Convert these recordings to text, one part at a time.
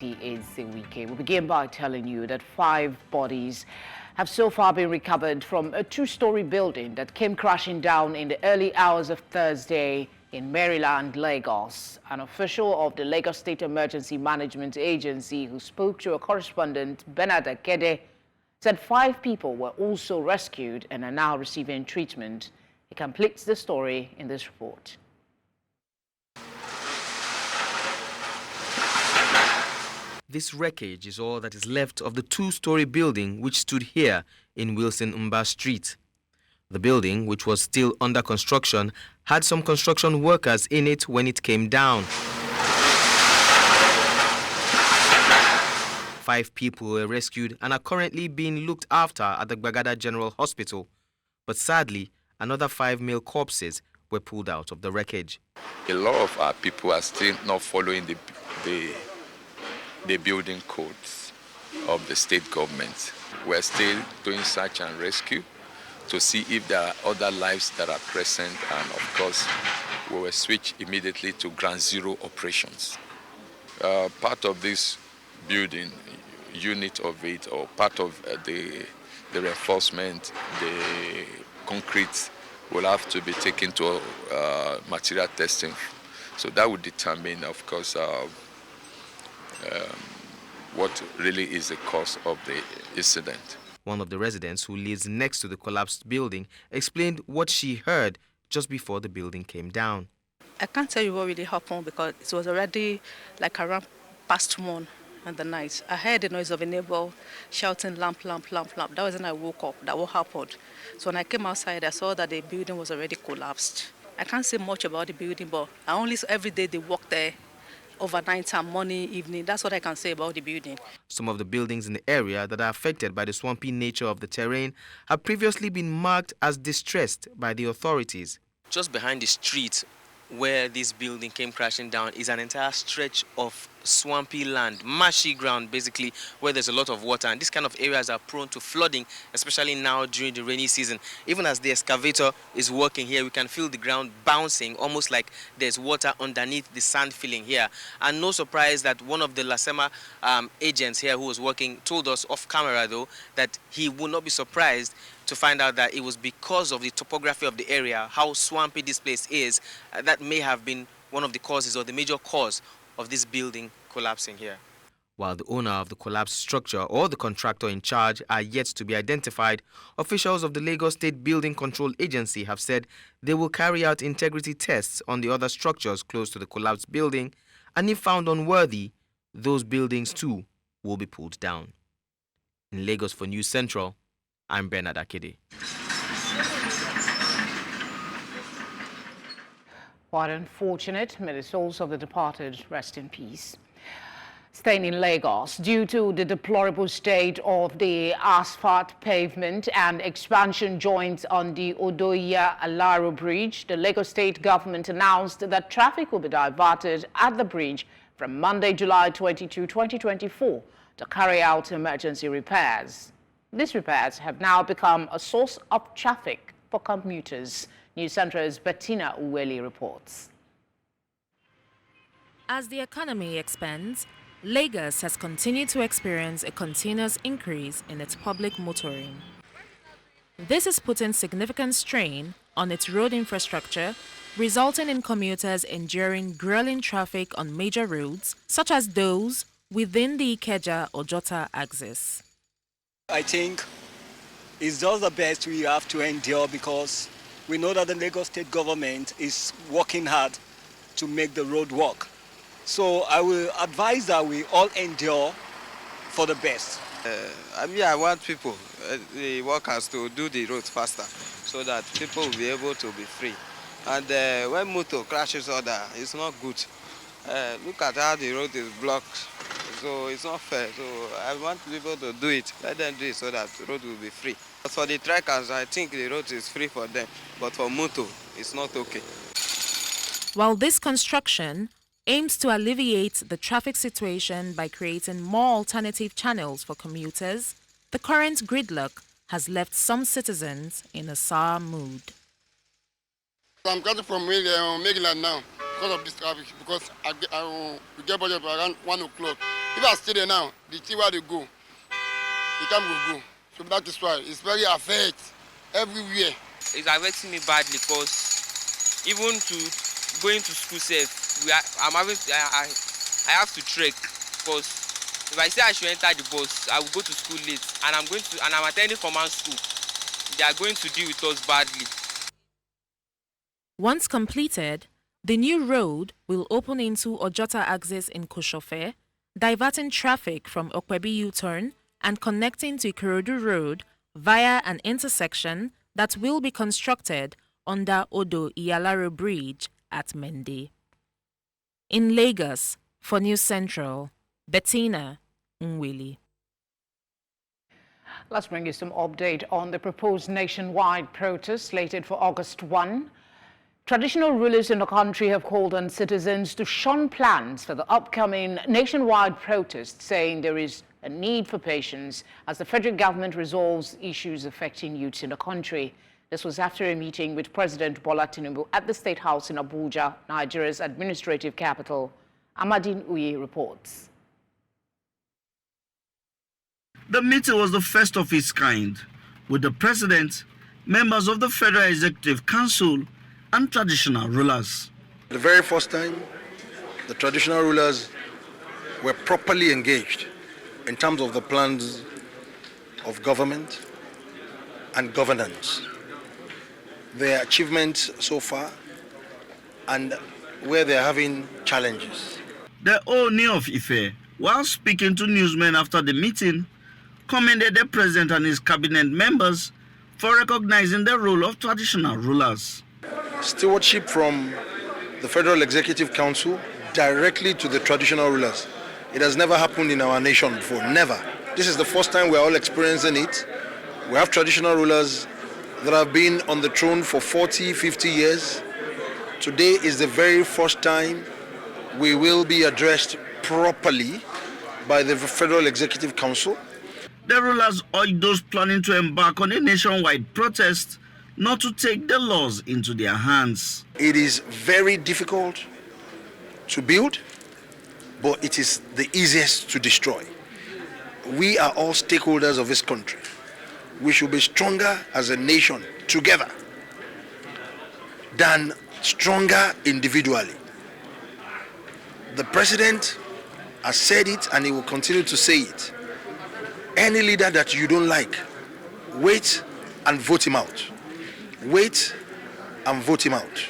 Is the weekend. We'll begin by telling you that 5 bodies have so far been recovered from a 2-story building that came crashing down in the early hours of Thursday in Maryland, Lagos. An official of the Lagos State Emergency Management Agency who spoke to a correspondent, Bernard Akede, said 5 people were also rescued and are now receiving treatment. He completes the story in this report. This wreckage is all that is left of the 2-story building which stood here in Wilson Mba Street. The building, which was still under construction, had some construction workers in it when it came down. 5 people were rescued and are currently being looked after at the Gbagada General Hospital. But sadly, another 5 male corpses were pulled out of the wreckage. A lot of our people are still not following the building codes of the state government. We're still doing search and rescue to see if there are other lives that are present, and of course we will switch immediately to ground zero operations. Part of this building, unit of it, or part of the reinforcement, the concrete will have to be taken to material testing. So that would determine, of course, what really is the cause of the incident. One of the residents who lives next to the collapsed building explained what she heard just before the building came down. I can't tell you what really happened because it was already like around past 1 in the night. I heard the noise of a neighbor shouting, "Lamp, lamp, lamp, lamp." That was when I woke up. That what happened. So when I came outside, I saw that the building was already collapsed. I can't say much about the building, but I only saw every day they walk there. Overnight time, morning, evening. That's what I can say about the building. Some of the buildings in the area that are affected by the swampy nature of the terrain have previously been marked as distressed by the authorities. Just behind the street where this building came crashing down is an entire stretch of swampy land, marshy ground basically, where there's a lot of water, and these kind of areas are prone to flooding, especially now during the rainy season. Even as the excavator is working here, we can feel the ground bouncing, almost like there's water underneath the sand filling here. And no surprise that one of the LASEMA agents here who was working told us off camera though that he would not be surprised to find out that it was because of the topography of the area, how swampy this place is, that may have been one of the causes or the major cause of this building collapsing here. While the owner of the collapsed structure or the contractor in charge are yet to be identified, officials of the Lagos State Building Control Agency have said they will carry out integrity tests on the other structures close to the collapsed building, and if found unworthy, those buildings too will be pulled down. In Lagos for News Central, I'm Bernard Akede. What unfortunate. May the souls of the departed rest in peace. Staying in Lagos, due to the deplorable state of the asphalt pavement and expansion joints on the Odoya-Alaro Bridge, the Lagos State government announced that traffic will be diverted at the bridge from Monday, July 22, 2024 to carry out emergency repairs. These repairs have now become a source of traffic for commuters. News Central's Bettina Uweli reports. As the economy expands, Lagos has continued to experience a continuous increase in its public motoring. This is putting significant strain on its road infrastructure, resulting in commuters enduring grueling traffic on major roads, such as those within the Ikeja-Ojota axis. I think it's just the best we have to endure because we know that the Lagos State government is working hard to make the road work. So I will advise that we all endure for the best. I want people, the workers, to do the road faster so that people will be able to be free. And when motor crashes other, it's not good. Look at how the road is blocked. So it's not fair. So I want people to do it. Let them do it so that the road will be free. But for the trekkers, I think the road is free for them. But for motor, it's not okay. While this construction aims to alleviate the traffic situation by creating more alternative channels for commuters, the current gridlock has left some citizens in a sour mood. I'm coming from Maryland now. because of this traffic, because we get budget for around 1 o'clock. If I stay there now, the tea where they go, the time will go. So that is why it's very affect everywhere. It's affecting me badly because even to going to school safe, I have to trek because if I say I should enter the bus, I will go to school late, and I'm attending command school. They are going to deal with us badly. Once completed, the new road will open into Ojota axis in Koshofe, diverting traffic from Okwebi U-turn and connecting to Ikorodu Road via an intersection that will be constructed under Odo Iyalaro Bridge at Mende. In Lagos, for News Central, Bettina Nwili. Let's bring you some update on the proposed nationwide protest slated for August 1. Traditional rulers in the country have called on citizens to shun plans for the upcoming nationwide protest, saying there is a need for patience as the federal government resolves issues affecting youths in the country. This was after a meeting with President Bola Tinubu at the State House in Abuja, Nigeria's administrative capital. Amadine Uye reports. The meeting was the first of its kind, with the president, members of the Federal Executive Council, and traditional rulers. The very first time, the traditional rulers were properly engaged in terms of the plans of government and governance, their achievements so far, and where they're having challenges. The Ooni of Ife, while speaking to newsmen after the meeting, commended the president and his cabinet members for recognizing the role of traditional rulers. Stewardship from the Federal Executive Council directly to the traditional rulers. It has never happened in our nation before, never. This is the first time we're all experiencing it. We have traditional rulers that have been on the throne for 40, 50 years. Today is the very first time we will be addressed properly by the Federal Executive Council. The rulers urged those planning to embark on a nationwide protest not to take the laws into their hands. It is very difficult to build, but it is the easiest to destroy. We are all stakeholders of this country. We should be stronger as a nation together than stronger individually. The president has said it and he will continue to say it. Any leader that you don't like, wait and vote him out. Wait and vote him out.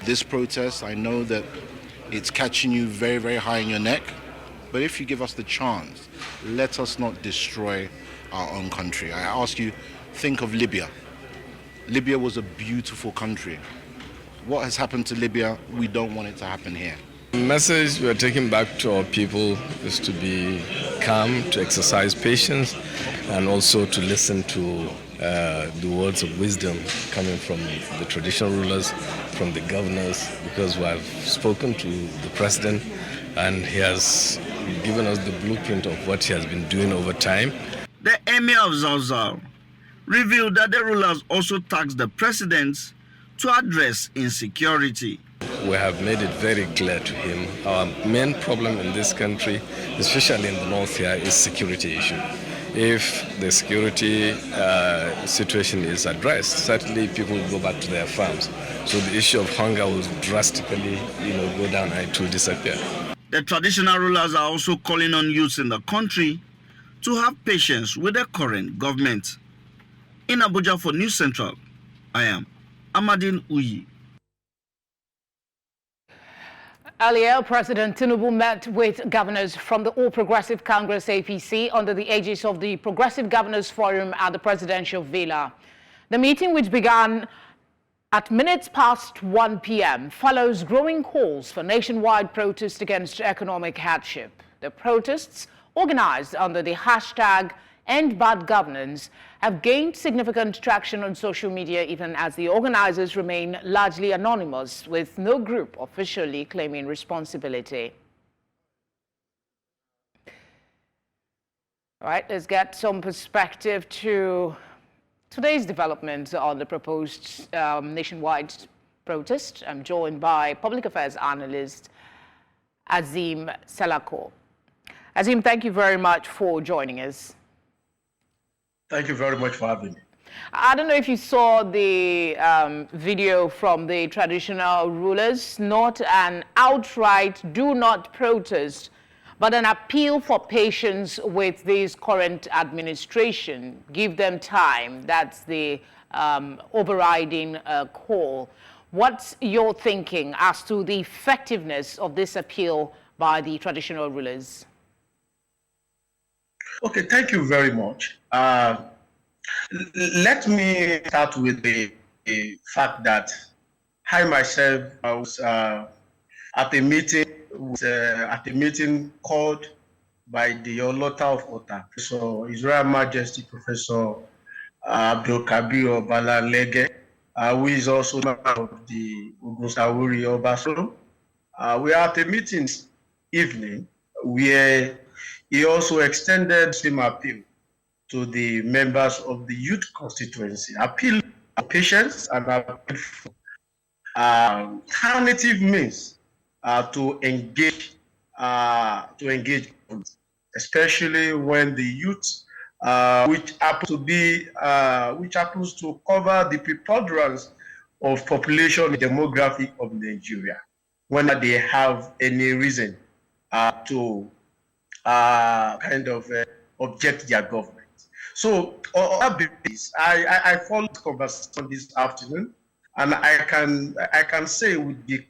This protest, I know that it's catching you very, very high in your neck, but if you give us the chance, let us not destroy our own country. I ask you, think of Libya. Libya was a beautiful country. What has happened to Libya, we don't want it to happen here. The message we are taking back to our people is to be calm, to exercise patience, and also to listen to the words of wisdom coming from the traditional rulers, from the governors, because we have spoken to the president and he has given us the blueprint of what he has been doing over time. The Emir of Zauzau revealed that the rulers also tasked the president to address insecurity. We have made it very clear to him our main problem in this country, especially in the north here, is security issue. If the security situation is addressed, certainly people will go back to their farms. So the issue of hunger will drastically, go down and it will disappear. The traditional rulers are also calling on youths in the country to have patience with the current government. In Abuja for News Central, I am Amadine Uyi. Earlier, President Tinubu met with governors from the All Progressive Congress APC under the aegis of the Progressive Governors Forum at the Presidential Villa. The meeting, which began at 1 p.m, follows growing calls for nationwide protest against economic hardship. The protests, organized under the hashtag EndBadGovernance, have gained significant traction on social media, even as the organizers remain largely anonymous, with no group officially claiming responsibility. All right, let's get some perspective to today's developments on the proposed nationwide protest. I'm joined by Public Affairs Analyst Azeem Salako. Azeem, thank you very much for joining us. Thank you very much for having me. I don't know if you saw the video from the traditional rulers, not an outright do not protest, but an appeal for patience with this current administration. Give them time. That's the overriding call. What's your thinking as to the effectiveness of this appeal by the traditional rulers? Okay, thank you very much. Let me start with the fact that I myself was at a meeting called by the Olota of Ota, so His Royal Majesty Professor Abdulkabir Balalege, who is also member of the Ogunsawuri Obaso. We are at a meeting evening where he also extended the same appeal to the members of the youth constituency, appeal for patience and appeal for alternative means to engage, especially when the youth, which happens to cover the preponderance of population and demographic of Nigeria, when they have any reason to object their government. So on that basis, I followed the conversation this afternoon, and I can say with the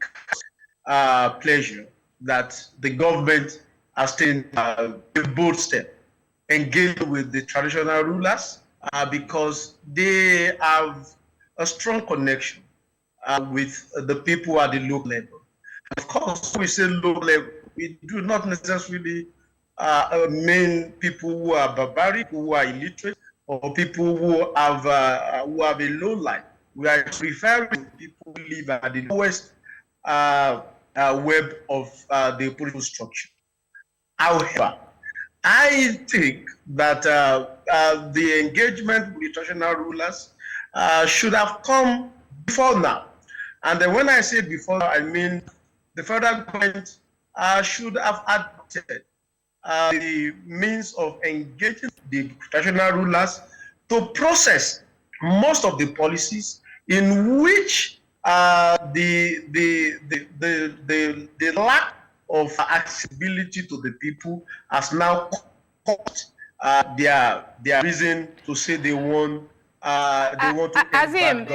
pleasure that the government has taken a bold step, engaged with the traditional rulers, because they have a strong connection with the people at the local level. Of course, when we say local level, we do not necessarily mean people who are barbaric, who are illiterate, or people who have a low life. We are referring to people who live at the lowest web of the political structure. However, I think that the engagement with the traditional rulers should have come before now. And then when I say before, I mean the federal government should have adopted the means of engaging the traditional rulers to process most of the policies in which the lack of accessibility to the people has now caught their reason to say they want to Azeem,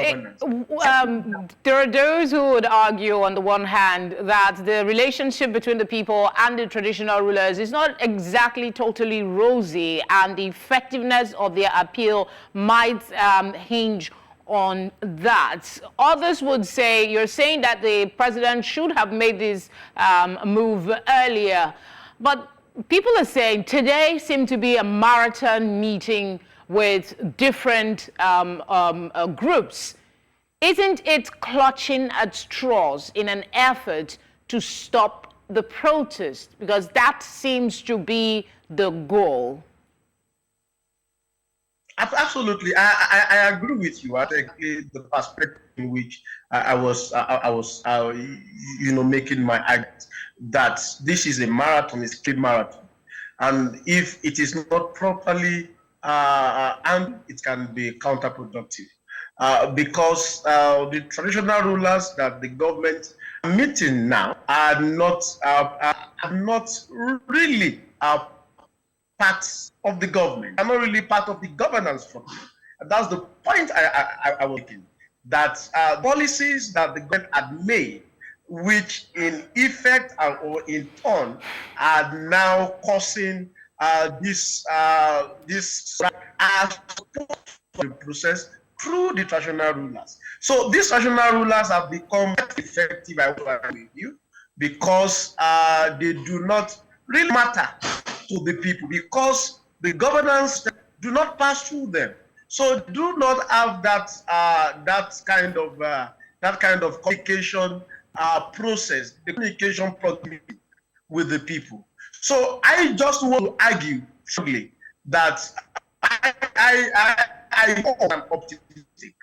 there are those who would argue on the one hand that the relationship between the people and the traditional rulers is not exactly totally rosy, and the effectiveness of their appeal might hinge on that. Others would say, you're saying that the president should have made this move earlier, but people are saying today seemed to be a marathon meeting with different groups. Isn't it clutching at straws in an effort to stop the protest? Because that seems to be the goal. Absolutely, I agree with you. I think the perspective in which I was making my argument that this is a marathon, it's a marathon, and if it is not properly and it can be counterproductive because the traditional rulers that the government are meeting now are not really parts of the government. Are not really part of the governance structure. That's the point I was making. That policies that the government had made, which in effect or in turn are now causing this process through the traditional rulers. So these traditional rulers have become effective, I will agree with you, because they do not really matter to the people, because the governance do not pass through them. So do not have that kind of communication process, the communication proximity with the people. So I just want to argue strongly that I am optimistic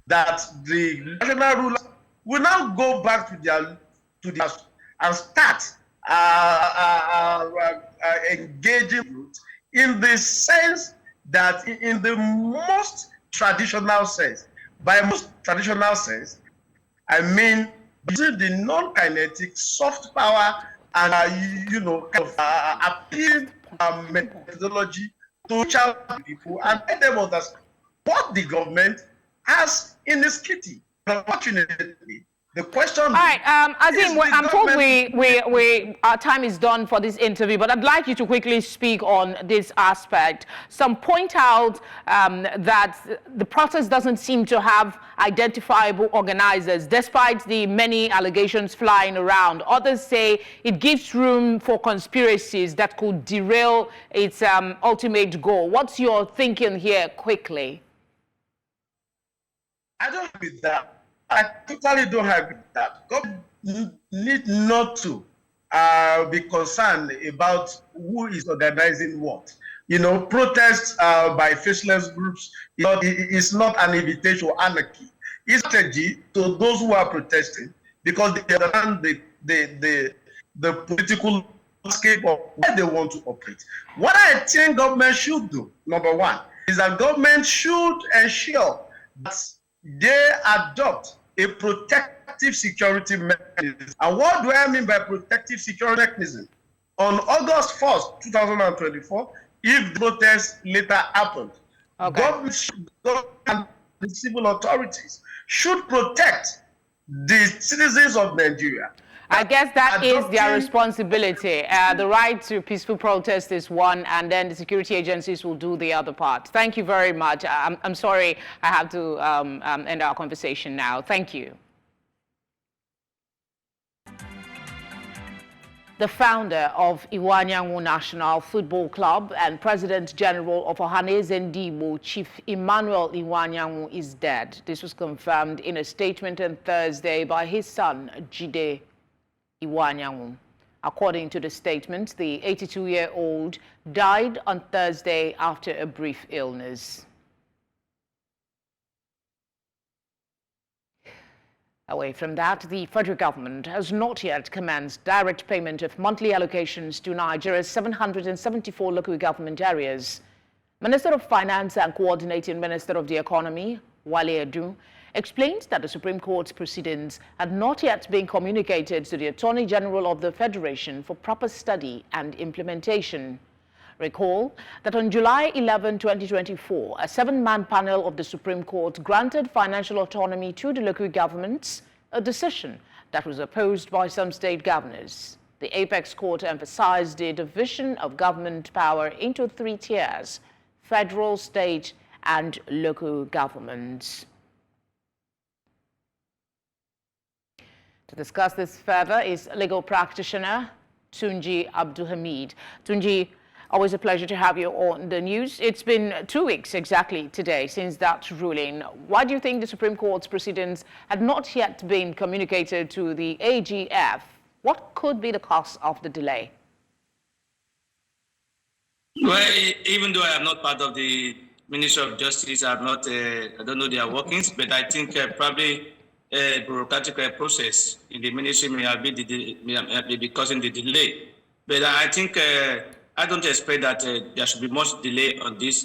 that the national rulers will now go back to their and start engaging in the sense that, in the most traditional sense. By most traditional sense, I mean using the non-kinetic soft power and appeal methodology to reach out to people and let them understand what the government has in its kitty. Unfortunately, the question. All right, Azeem, I'm told our time is done for this interview, but I'd like you to quickly speak on this aspect. Some point out that the process doesn't seem to have identifiable organizers, despite the many allegations flying around. Others say it gives room for conspiracies that could derail its ultimate goal. What's your thinking here, quickly? I don't agree with that. I totally don't agree with that. Government need not to be concerned about who is organizing what. You know, protests by faceless groups is not an invitation to anarchy. It's a strategy to those who are protesting because they understand the political landscape of where they want to operate. What I think government should do, number one, is that government should ensure that they adopt a protective security mechanism. And what do I mean by protective security mechanism? On August 1st, 2024, if the protest later happened, government and the civil authorities should protect the citizens of Nigeria. I guess that is their responsibility. The right to peaceful protest is one, and then the security agencies will do the other part. Thank you very much. I'm sorry I have to end our conversation now. Thank you. The founder of Iwanyanwu National Football Club and President General of Ohanaeze Ndigbo, Chief Emmanuel Iwanyanwu, is dead. This was confirmed in a statement on Thursday by his son, Jide Iwanyanwu. According to the statement, the 82-year-old died on Thursday after a brief illness. Away from that, the federal government has not yet commenced direct payment of monthly allocations to Nigeria's 774 local government areas. Minister of Finance and Coordinating Minister of the Economy, Wale Edun, explained that the Supreme Court's proceedings had not yet been communicated to the Attorney General of the Federation for proper study and implementation. Recall that on July 11, 2024, a 7-man panel of the Supreme Court granted financial autonomy to the local governments, a decision that was opposed by some state governors. The Apex Court emphasized the division of government power into 3 tiers: federal, state, and local governments. To discuss this further is legal practitioner Tunji Abdulhameed. Tunji, always a pleasure to have you on the news. It's been 2 weeks exactly today since that ruling. Why do you think the Supreme Court's proceedings had not yet been communicated to the AGF? What could be the cause of the delay? Well, even though I am not part of the Ministry of Justice, I don't know their workings, but I think probably a bureaucratic process in the ministry may be causing the delay. But I think I don't expect that there should be much delay on this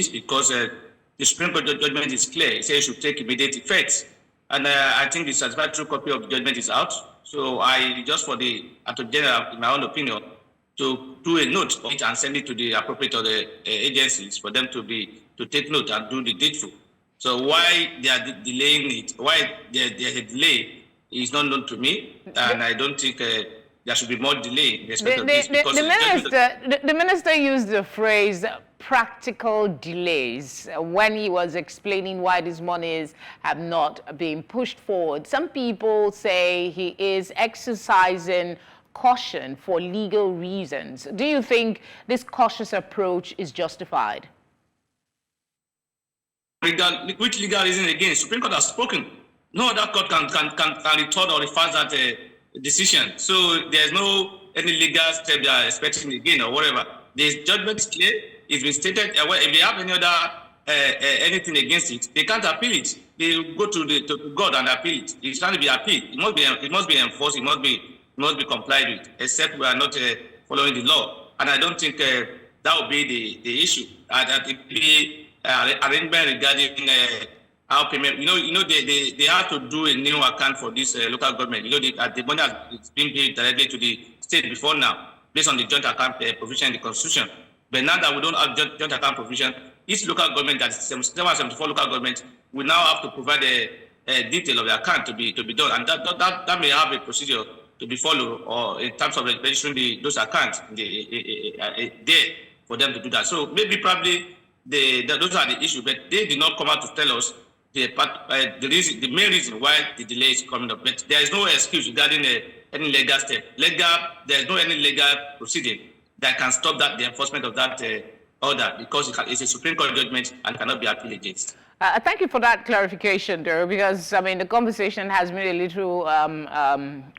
because the Supreme Court judgment is clear. It says it should take immediate effect. And I think the certified true copy of the judgment is out. So I just for the Attorney General, in my own opinion, to do a note of it and send it to the appropriate other agencies for them to take note and do the needful. So why they are delaying it, why there's a delay is not known to me, and I don't think there should be more delay in respect of this. Because the minister used the phrase practical delays when he was explaining why these monies have not been pushed forward. Some people say he is exercising caution for legal reasons. Do you think this cautious approach is justified? Which legal reason again? Supreme Court has spoken. No other court can retort or reverse that decision. So there's no any legal step they are expecting again or whatever. The judgment is clear. It's been stated. If they have any other anything against it, they can't appeal it. They go to God and appeal it. It can't be appealed. It must be enforced. It must be complied with, except we are not following the law. And I don't think that will be the issue. That it be arrangement regarding our payment. They have to do a new account for this local government. The money has been paid directly to the state before now, based on the joint account provision in the Constitution. But now that we don't have joint account provision, each local government, that's 74 local governments, will now have to provide a detail of the account to be done, and that may have a procedure to be followed, or in terms of registering those accounts there for them to do that. So maybe probably those are the issues, but they did not come out to tell us the main reason why the delay is coming up. But there is no excuse regarding any legal step. There is no any legal proceeding that can stop the enforcement of that order, because it's a Supreme Court judgment and cannot be appealed against. Thank you for that clarification, though, because, I mean, the conversation has been a little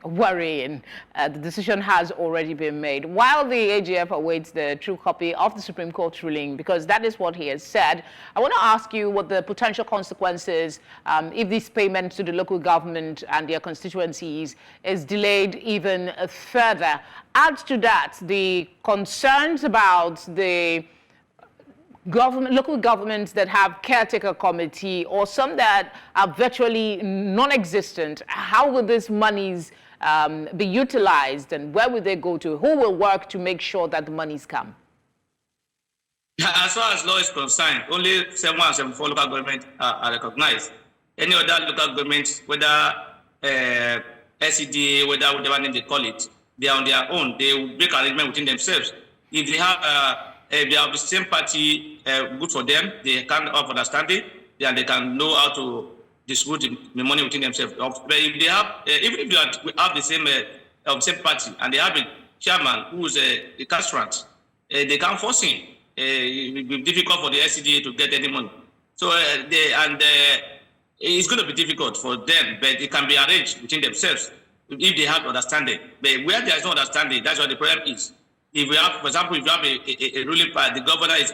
worrying. The decision has already been made. While the AGF awaits the true copy of the Supreme Court ruling, because that is what he has said, I want to ask you what the potential consequences if this payment to the local government and their constituencies is delayed even further. Add to that the concerns about the local governments that have caretaker committee, or some that are virtually non-existent. How will these monies be utilized, and where will they go to? Who will work to make sure that the monies come? As far as law is concerned, only 7 and 74 local governments are recognized. Any other local governments, whether SCDA, whatever name they call it, they are on their own. They will make arrangement within themselves. If they have the same party, good for them, they can have understanding, and they can know how to distribute the money within themselves. But if they have, even if they have the same party, and they have a chairman who is a castrant, they can force him. It will be difficult for the SCDA to get any money. So it's going to be difficult for them, but it can be arranged within themselves if they have understanding. But where there is no understanding, that's what the problem is. If we have, for example, if you have a ruling party, the governor is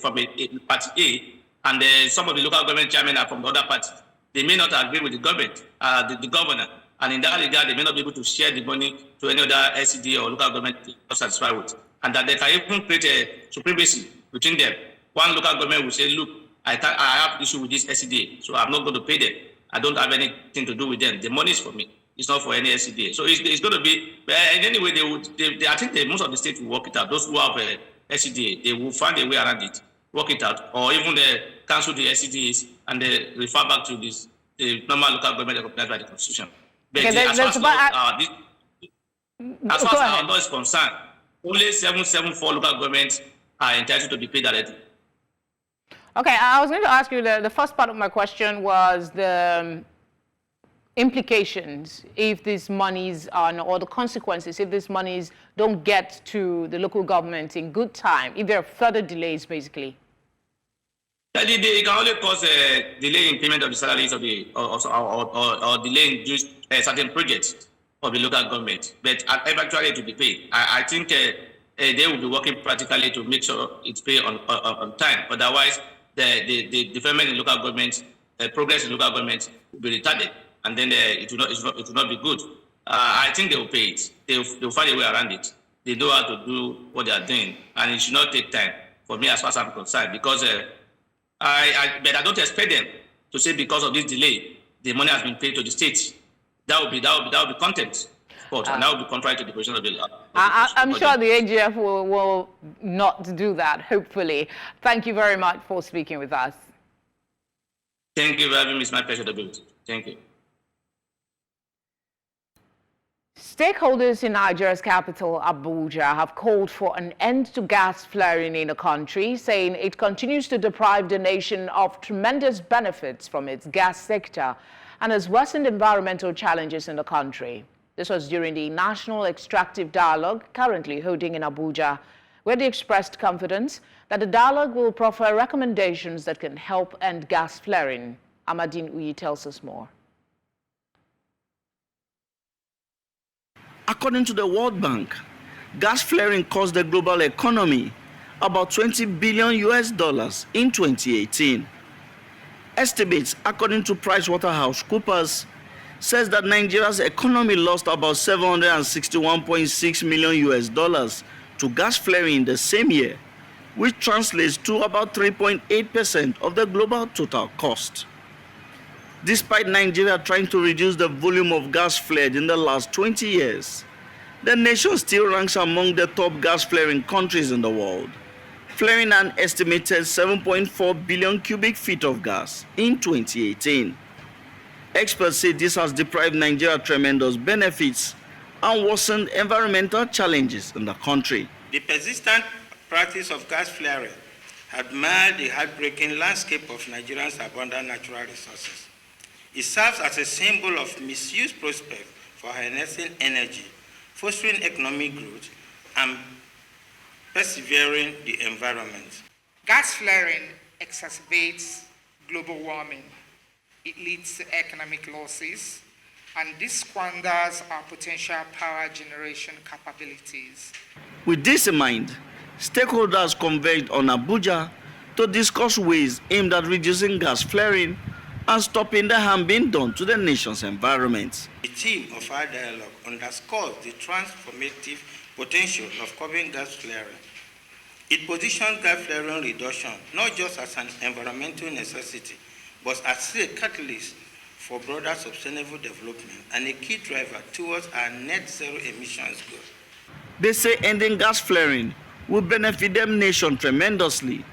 from a party A, and some of the local government chairmen are from the other party, they may not agree with the government, the governor, and in that regard, they may not be able to share the money to any other SCD or local government not satisfied with, and that they can even create a supremacy between them. One local government will say, look, I have issue with this SCDA, so I'm not going to pay them. I don't have anything to do with them. The money is for me. It's not for any SCDA. So it's going to be, in any way, I think most of the states will work it out. Those who have a SCDA, they will find a way around it, work it out, or even cancel the SCDAs and refer back to the normal local government recognized by the Constitution. But as far as our law is concerned, only 774 local governments are entitled to be paid directly. Okay, I was going to ask you, the first part of my question was the implications if these monies or the consequences if these monies don't get to the local government in good time, if there are further delays, basically. It can only cause a delay in payment of the salaries of or delay in certain projects of the local government, but eventually to be paid. I think they will be working practically to make sure it's paid on time. Otherwise, the development in local government, progress in local government will be retarded, and then it will not be good. I think they will pay it. They will find a way around it. They know how to do what they are doing, and it should not take time for me as far as I'm concerned, because but I don't expect them to say because of this delay the money has been paid to the states. That would be contempt, and that would be contrary to the position of the law. I'm sure the AGF will not do that, hopefully. Thank you very much for speaking with us. Thank you for having me. It's my pleasure to be with you. Thank you. Stakeholders in Nigeria's capital, Abuja, have called for an end to gas flaring in the country, saying it continues to deprive the nation of tremendous benefits from its gas sector and has worsened environmental challenges in the country. This was during the National Extractive Dialogue currently holding in Abuja, where they expressed confidence that the dialogue will proffer recommendations that can help end gas flaring. Amadine Uyi tells us more. According to the World Bank, gas flaring costs the global economy about $20 billion in 2018. Estimates, according to PricewaterhouseCoopers, says that Nigeria's economy lost about $761.6 million to gas flaring in the same year, which translates to about 3.8% of the global total cost. Despite Nigeria trying to reduce the volume of gas flared in the last 20 years, the nation still ranks among the top gas flaring countries in the world, flaring an estimated 7.4 billion cubic feet of gas in 2018. Experts say this has deprived Nigeria tremendous benefits and worsened environmental challenges in the country. The persistent practice of gas flaring had marred the heartbreaking landscape of Nigeria's abundant natural resources. It serves as a symbol of misused prospects for harnessing energy, fostering economic growth, and persevering the environment. Gas flaring exacerbates global warming. It leads to economic losses, and this squanders our potential power generation capabilities. With this in mind, stakeholders converged on Abuja to discuss ways aimed at reducing gas flaring and stopping the harm being done to the nation's environment. The theme of our dialogue underscores the transformative potential of curbing gas flaring. It positions gas flaring reduction not just as an environmental necessity, but as a catalyst for broader sustainable development and a key driver towards our net zero emissions goal. They say ending gas flaring will benefit the nation tremendously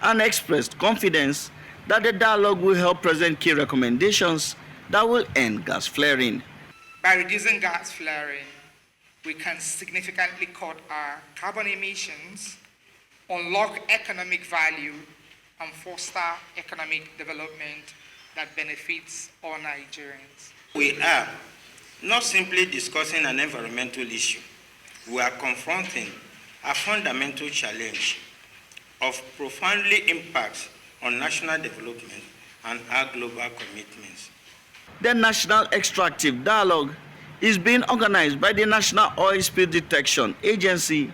and expressed confidence that the dialogue will help present key recommendations that will end gas flaring. By reducing gas flaring, we can significantly cut our carbon emissions, unlock economic value, and foster economic development that benefits all Nigerians. We are not simply discussing an environmental issue. We are confronting a fundamental challenge of profoundly impacts on national development and our global commitments. The National Extractive Dialogue is being organized by the National Oil Spill Detection Agency,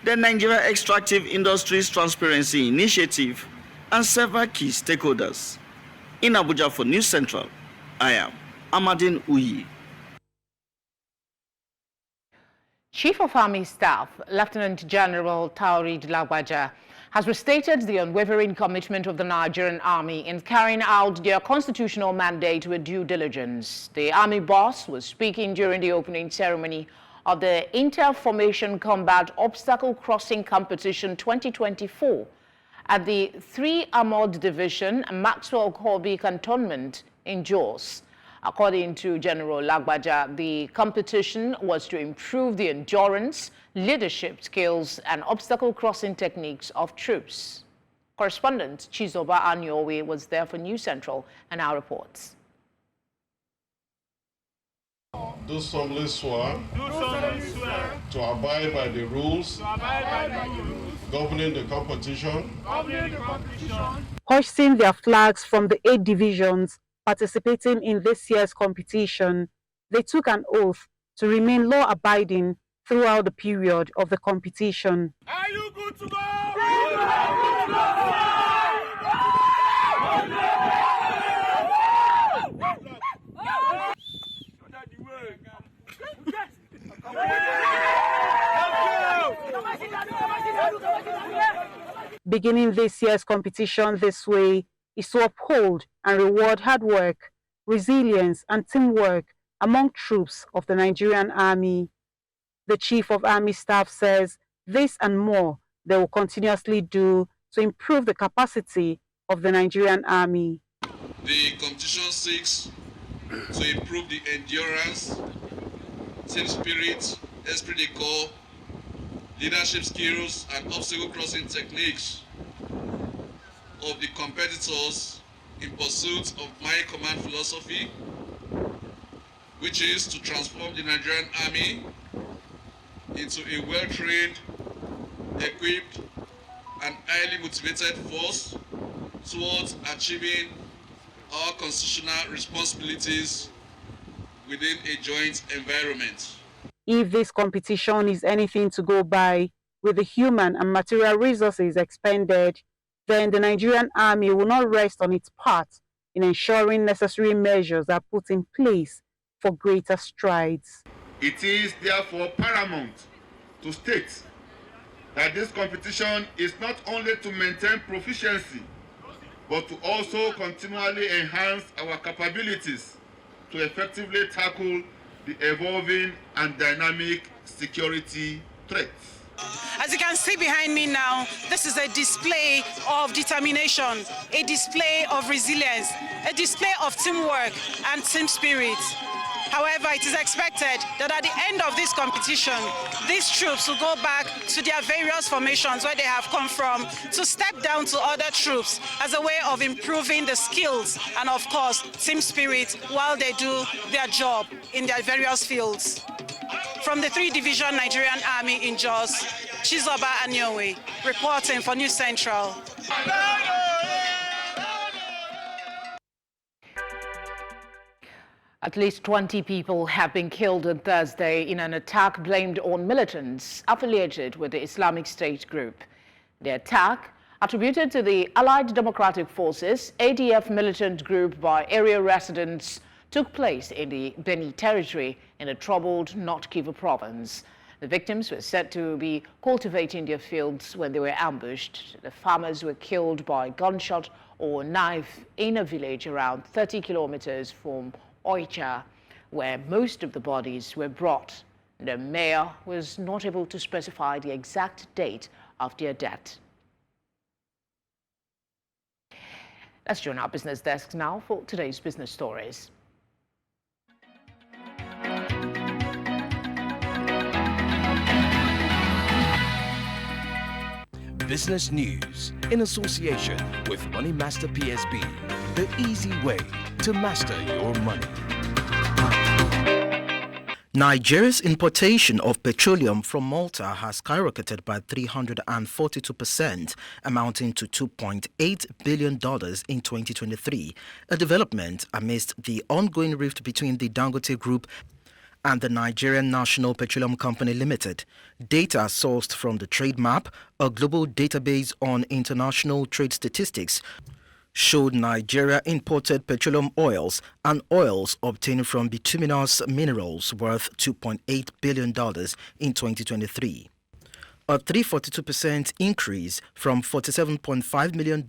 the Nigeria Extractive Industries Transparency Initiative, and several key stakeholders. In Abuja for News Central, I am Amadin Uyi. Chief of Army Staff, Lieutenant General Taoreed Lagbaja, has restated the unwavering commitment of the Nigerian Army in carrying out their constitutional mandate with due diligence. The Army boss was speaking during the opening ceremony of the Inter-Formation Combat Obstacle Crossing Competition 2024 at the 3 Armored Division Maxwell Corby Cantonment in Jos. According to General Lagbaja, the competition was to improve the endurance, leadership skills, and obstacle crossing techniques of troops. Correspondent Chizoba Anyowe was there for News Central and our reports. Do solemnly swear to abide by the rules governing the competition, hoisting their flags from the 8 divisions participating in this year's competition. They took an oath to remain law-abiding throughout the period of the competition. Are you good to go? Beginning this year's competition this way is to uphold and reward hard work, resilience, and teamwork among troops of the Nigerian Army. The Chief of Army Staff says this and more they will continuously do to improve the capacity of the Nigerian Army. The competition seeks to improve the endurance, team spirit, esprit de corps, leadership skills, and obstacle crossing techniques of the competitors in pursuit of my command philosophy, which is to transform the Nigerian Army into a well-trained, equipped, and highly motivated force towards achieving our constitutional responsibilities within a joint environment. If this competition is anything to go by, with the human and material resources expended, then the Nigerian Army will not rest on its part in ensuring necessary measures are put in place for greater strides. It is therefore paramount to state that this competition is not only to maintain proficiency, but to also continually enhance our capabilities to effectively tackle the evolving and dynamic security threats. As you can see behind me now, this is a display of determination, a display of resilience, a display of teamwork and team spirit. However, it is expected that at the end of this competition, these troops will go back to their various formations where they have come from to step down to other troops as a way of improving the skills and, of course, team spirit while they do their job in their various fields. From the 3 Division Nigerian Army in Jos, Chizoba Anyowe, reporting for News Central. At least 20 people have been killed on Thursday in an attack blamed on militants affiliated with the Islamic State group. The attack, attributed to the Allied Democratic Forces, ADF militant group by area residents, took place in the Beni territory in the troubled North Kivu province. The victims were said to be cultivating their fields when they were ambushed. The farmers were killed by gunshot or knife in a village around 30 kilometers from Oicha, where most of the bodies were brought. The mayor was not able to specify the exact date of their death. Let's join our business desk now for today's business stories. Business news in association with Money Master PSB, the easy way to master your money. Nigeria's importation of petroleum from Malta has skyrocketed by 342%, amounting to $2.8 billion in 2023, a development amidst the ongoing rift between the Dangote Group and the Nigerian National Petroleum Company Limited. Data sourced from the Trade Map, a global database on international trade statistics, showed Nigeria imported petroleum oils and oils obtained from bituminous minerals worth $2.8 billion in 2023. A 342% increase from $47.5 million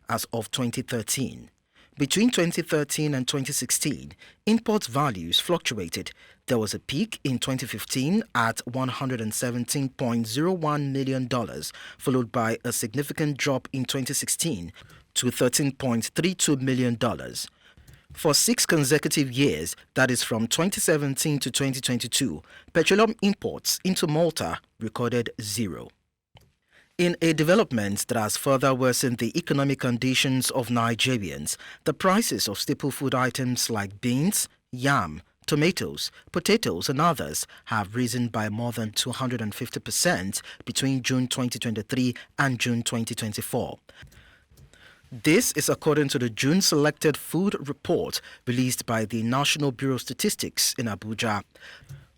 as of 2013. Between 2013 and 2016, import values fluctuated. There was a peak in 2015 at $117.01 million, followed by a significant drop in 2016 to $13.32 million. For 6 consecutive years, that is from 2017 to 2022, petroleum imports into Malta recorded 0. In a development that has further worsened the economic conditions of Nigerians, the prices of staple food items like beans, yam, tomatoes, potatoes and others have risen by more than 250% between June 2023 and June 2024. This is according to the June Selected Food Report released by the National Bureau of Statistics in Abuja.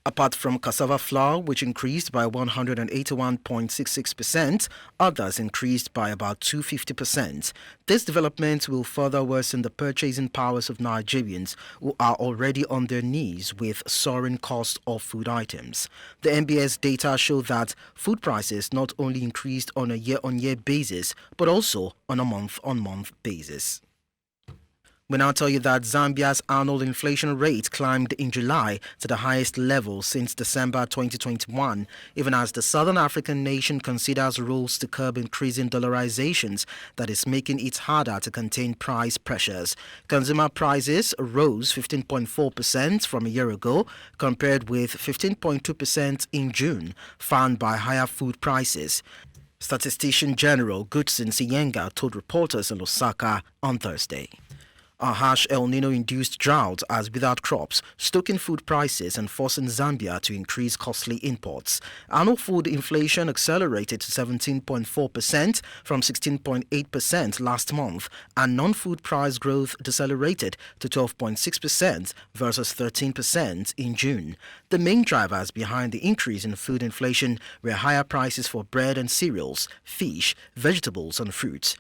Apart from cassava flour, which increased by 181.66%, others increased by about 250%. This development will further worsen the purchasing powers of Nigerians who are already on their knees with soaring cost of food items. The NBS data show that food prices not only increased on a year-on-year basis, but also on a month-on-month basis. We now tell you that Zambia's annual inflation rate climbed in July to the highest level since December 2021, even as the Southern African nation considers rules to curb increasing dollarizations that is making it harder to contain price pressures. Consumer prices rose 15.4% from a year ago, compared with 15.2% in June, fanned by higher food prices. Statistician General Goodson Siyenga told reporters in Lusaka on Thursday. A harsh El Nino-induced drought has withered crops, stoking food prices and forcing Zambia to increase costly imports. Annual food inflation accelerated to 17.4% from 16.8% last month, and non-food price growth decelerated to 12.6% versus 13% in June. The main drivers behind the increase in food inflation were higher prices for bread and cereals, fish, vegetables and fruits.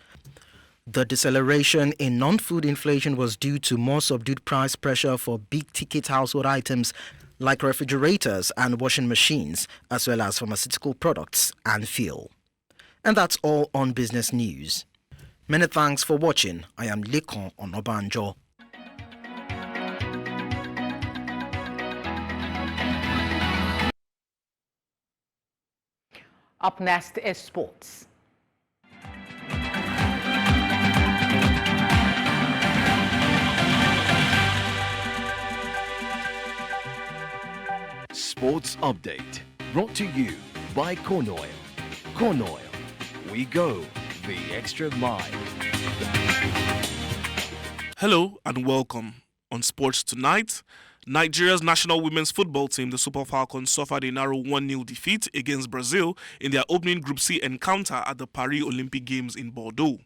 The deceleration in non-food inflation was due to more subdued price pressure for big-ticket household items like refrigerators and washing machines, as well as pharmaceutical products and fuel. And that's all on business news. Many thanks for watching. I am Lekon Onobanjo. Up next is sports. Sports Update, brought to you by Corn Oil. Corn Oil, we go the extra mile. Hello and welcome. On Sports Tonight, Nigeria's national women's football team, the Super Falcons, suffered a narrow 1-0 defeat against Brazil in their opening Group C encounter at the Paris Olympic Games in Bordeaux.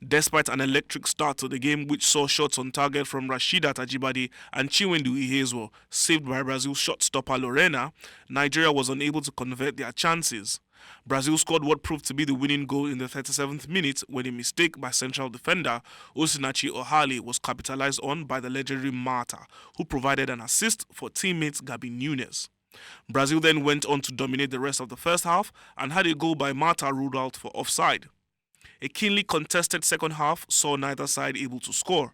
Despite an electric start to the game, which saw shots on target from Rasheedat Ajibade and Chinwendu Ihezuo, saved by Brazil's shot stopper Lorena, Nigeria was unable to convert their chances. Brazil scored what proved to be the winning goal in the 37th minute when a mistake by central defender Osinachi Ohale was capitalized on by the legendary Marta, who provided an assist for teammate Gabi Nunes. Brazil then went on to dominate the rest of the first half and had a goal by Marta ruled out for offside. A keenly contested second half saw neither side able to score.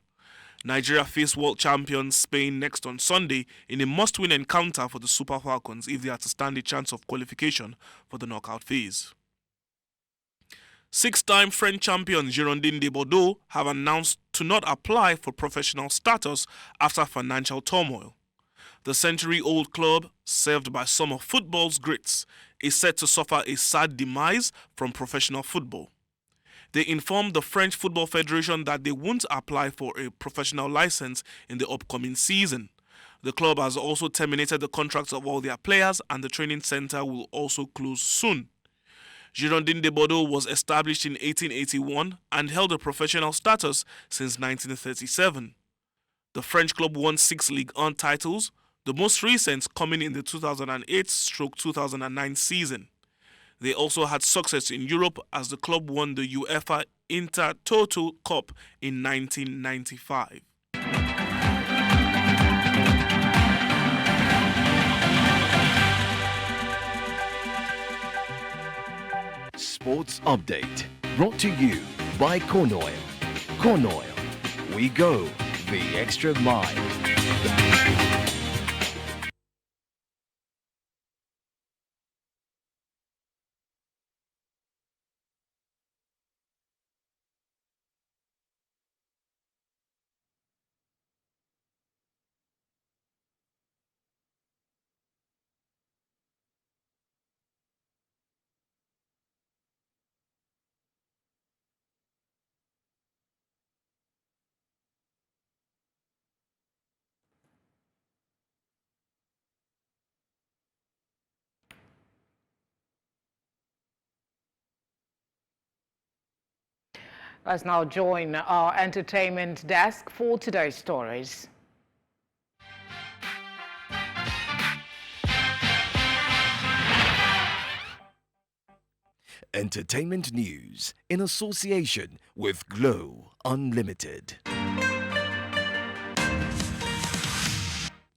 Nigeria face world champions Spain next on Sunday in a must-win encounter for the Super Falcons if they are to stand a chance of qualification for the knockout phase. Six-time French champions Girondins de Bordeaux have announced to not apply for professional status after financial turmoil. The century-old club, served by some of football's greats, is set to suffer a sad demise from professional football. They informed the French Football Federation that they won't apply for a professional license in the upcoming season. The club has also terminated the contracts of all their players, and the training center will also close soon. Girondins de Bordeaux was established in 1881 and held a professional status since 1937. The French club won 6 Ligue 1 titles, the most recent coming in the 2008-2009 season. They also had success in Europe as the club won the UEFA Intertoto Cup in 1995. Sports Update, brought to you by Corn Oil. Corn Oil, we go the extra mile. Let's now join our entertainment desk for today's stories. Entertainment news in association with Glow Unlimited.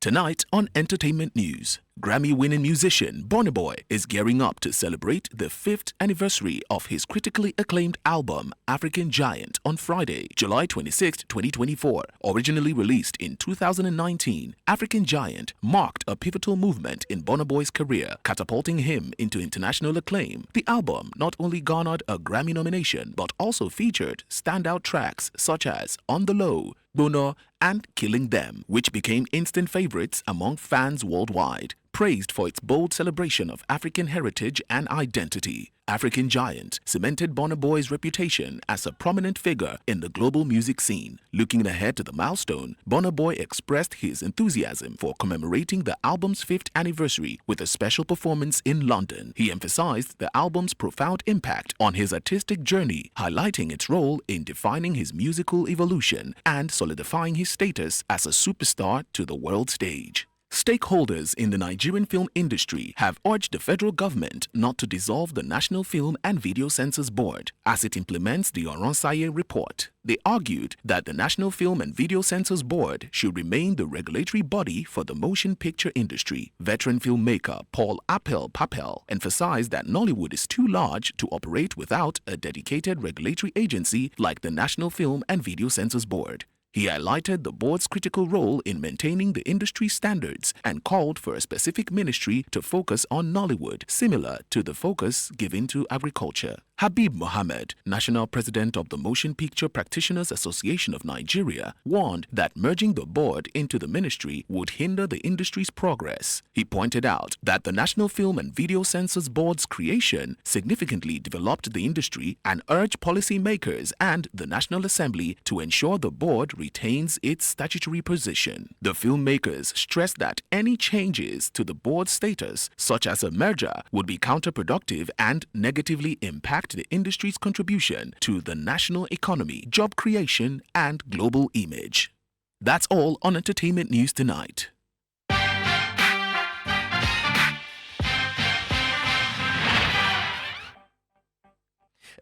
Tonight on Entertainment News, Grammy-winning musician Burna Boy is gearing up to celebrate the 5th anniversary of his critically acclaimed album African Giant on Friday, July 26, 2024. Originally released in 2019, African Giant marked a pivotal movement in Burna Boy's career, catapulting him into international acclaim. The album not only garnered a Grammy nomination, but also featured standout tracks such as On the Low, Bono, and Killing Them, which became instant favorites among fans worldwide. praised for its bold celebration of African heritage and identity. African Giant cemented Burna Boy's reputation as a prominent figure in the global music scene. Looking ahead to the milestone, Burna Boy expressed his enthusiasm for commemorating the album's 5th anniversary with a special performance in London. He emphasized the album's profound impact on his artistic journey, highlighting its role in defining his musical evolution and solidifying his status as a superstar to the world stage. Stakeholders in the Nigerian film industry have urged the federal government not to dissolve the National Film and Video Censors Board as it implements the Oronsaye report. They argued that the National Film and Video Censors Board should remain the regulatory body for the motion picture industry. Veteran filmmaker Paul Appel Papel emphasized that Nollywood is too large to operate without a dedicated regulatory agency like the National Film and Video Censors Board. He highlighted the board's critical role in maintaining the industry standards and called for a specific ministry to focus on Nollywood, similar to the focus given to agriculture. Habib Mohammed, National President of the Motion Picture Practitioners Association of Nigeria, warned that merging the board into the ministry would hinder the industry's progress. He pointed out that the National Film and Video Censors Board's creation significantly developed the industry and urged policymakers and the National Assembly to ensure the board retains its statutory position. The filmmakers stressed that any changes to the board's status, such as a merger, would be counterproductive and negatively impact the industry's contribution to the national economy, job creation, and global image. That's all on Entertainment News tonight.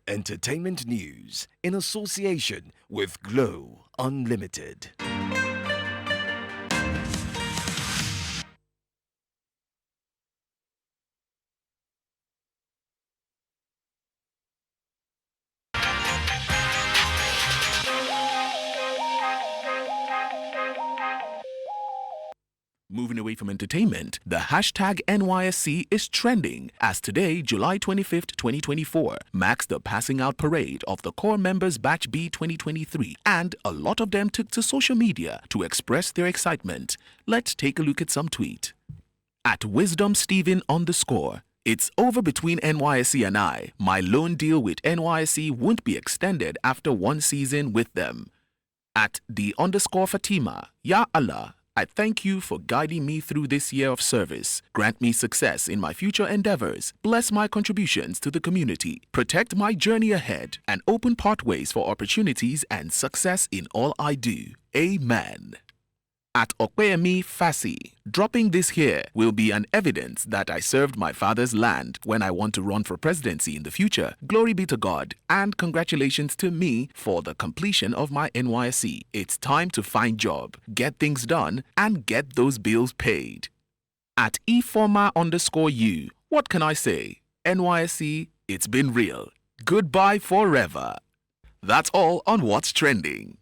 Entertainment News in association with Glow Unlimited. Moving away from entertainment, the hashtag NYSC is trending as today, July 25th, 2024, marks the passing out parade of the core members Batch B 2023, and a lot of them took to social media to express their excitement. Let's take a look at some tweet. At Wisdom Steven _ it's over between NYSC and I. My loan deal with NYSC won't be extended after one season with them. At the _ Fatima, Ya Allah, I thank you for guiding me through this year of service. Grant me success in my future endeavors. Bless my contributions to the community. Protect my journey ahead and open pathways for opportunities and success in all I do. Amen. At Okweyemi Fasi, dropping this here will be an evidence that I served my father's land when I want to run for presidency in the future. Glory be to God, and congratulations to me for the completion of my NYSC. It's time to find job, get things done, and get those bills paid. At eforma _ what can I say? NYSC, it's been real. Goodbye forever. That's all on What's Trending.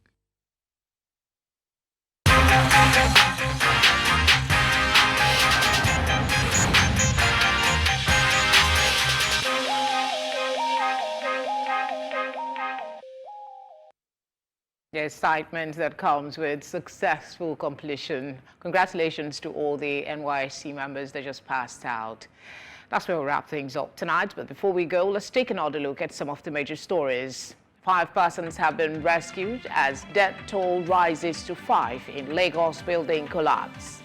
The excitement that comes with successful completion. Congratulations to all the NYSC members that just passed out. That's where we'll wrap things up tonight. But before we go, let's take another look at some of the major stories. 5 persons have been rescued as death toll rises to 5 in Lagos building collapse.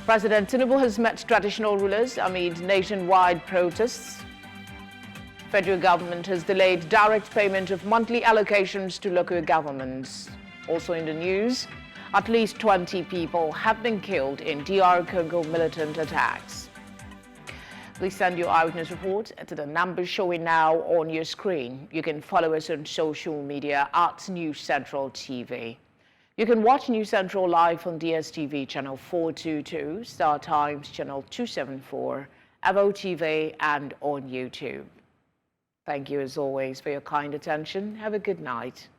President Tinubu has met traditional rulers amid nationwide protests. Federal government has delayed direct payment of monthly allocations to local governments. Also in the news, at least 20 people have been killed in DR Congo militant attacks. Please send your eyewitness report to the number showing now on your screen. You can follow us on social media at News Central TV. You can watch News Central live on DSTV channel 422, Star Times channel 274, Evo TV, and on YouTube. Thank you as always for your kind attention. Have a good night.